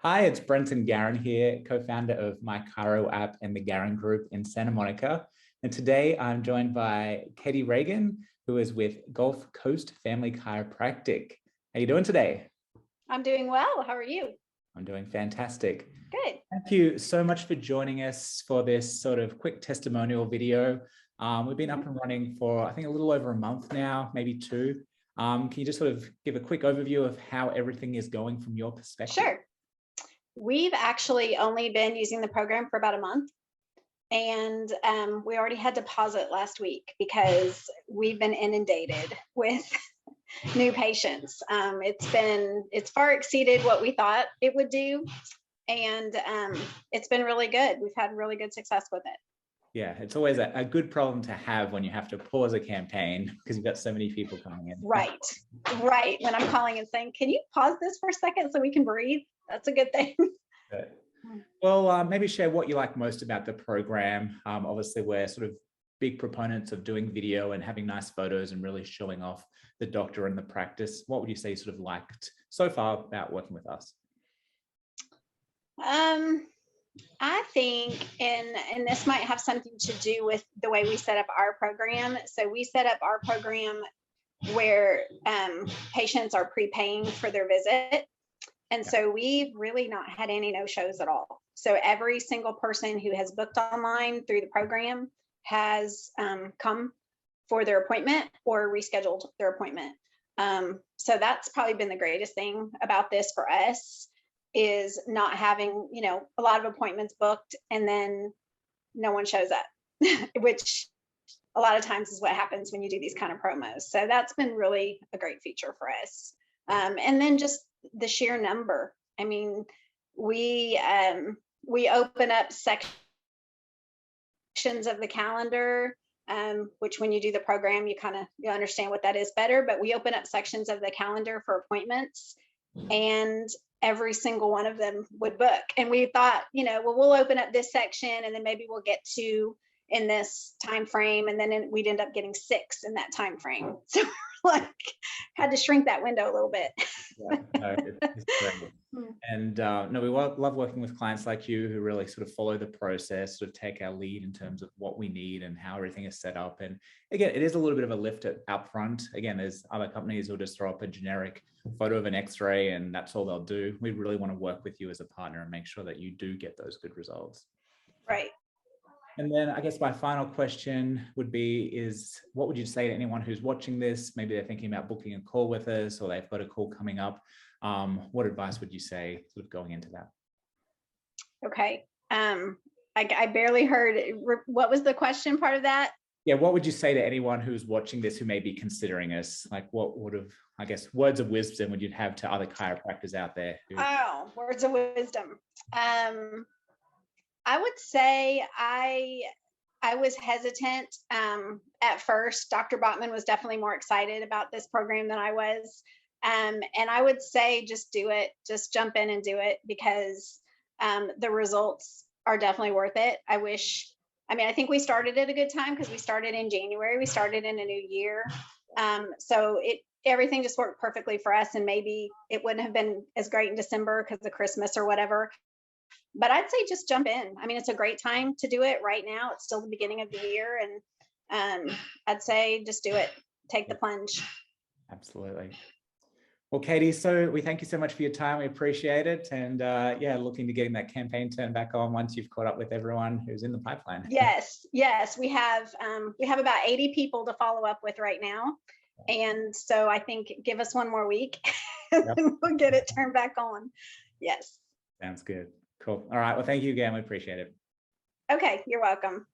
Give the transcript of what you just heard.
Hi, it's Brenton Garron here, co-founder of MyChiro.App and the Garron Group in Santa Monica. And today I'm joined by Katy Reagan, who is with Gulf Coast Family Chiropractic. How you doing today? I'm doing well. How are you? I'm doing fantastic. Good. Thank you so much for joining us for this sort of quick testimonial video. We've been up and running for, I think, a little over a month now, maybe two. Can you just sort of give a quick overview of how everything is going from your perspective? Sure. We've actually only been using the program for about a month, and we already had deposit last week because we've been inundated with new patients. It's far exceeded what we thought it would do, and it's been really good. We've had really good success with it. Yeah, it's always a good problem to have when you have to pause a campaign because you've got so many people coming in. Right. When I'm calling and saying, can you pause this for a second so we can breathe? That's a good thing. Good. Well, maybe share what you like most about the program. Obviously, we're sort of big proponents of doing video and having nice photos and really showing off the doctor and the practice. What would you say you sort of liked so far about working with us? I think, and this might have something to do with the way we set up our program. So we set up our program where patients are prepaying for their visit. And so we've really not had any no-shows at all. So every single person who has booked online through the program has come for their appointment or rescheduled their appointment. So that's probably been the greatest thing about this for us, is not having, a lot of appointments booked and then no one shows up, which a lot of times is what happens when you do these kind of promos. So that's been really a great feature for us. And then just the sheer number. I mean, we open up sections of the calendar, which when you do the program, you understand what that is better, but we open up sections of the calendar for appointments, and every single one of them would book. And we thought, we'll open up this section and then maybe we'll get 2 in this time frame, and then we'd end up getting 6 in that time frame. So had to shrink that window a little bit. Yeah, no, it's great. And no, we love working with clients like you who really sort of follow the process, sort of take our lead in terms of what we need and how everything is set up. And again, it is a little bit of a lift up front. Again, there's other companies who'll just throw up a generic photo of an X-ray and that's all they'll do. We really want to work with you as a partner and make sure that you do get those good results. Right. And then I guess my final question would be what would you say to anyone who's watching this? Maybe they're thinking about booking a call with us or they've got a call coming up. What advice would you say sort of going into that? Okay. I barely heard. What was the question part of that? Yeah, what would you say to anyone who's watching this who may be considering us? Like what would have, I guess, words of wisdom would you have to other chiropractors out there? Oh, words of wisdom. I would say I was hesitant at first. Dr. Botman was definitely more excited about this program than I was. And I would say just do it, just jump in and do it, because the results are definitely worth it. I think we started at a good time because we started in January. We started in a new year. So everything just worked perfectly for us. And maybe it wouldn't have been as great in December because of Christmas or whatever. But I'd say just jump in. I mean, it's a great time to do it right now. It's still the beginning of the year. And I'd say just do it. Take the plunge. Absolutely. Well, Katy, so we thank you so much for your time. We appreciate it. And yeah, looking to getting that campaign turned back on once you've caught up with everyone who's in the pipeline. Yes. We have about 80 people to follow up with right now. And so I think give us one more week and then we'll get it turned back on. Yes. Sounds good. Cool. All right. Well, thank you again. We appreciate it. Okay. You're welcome.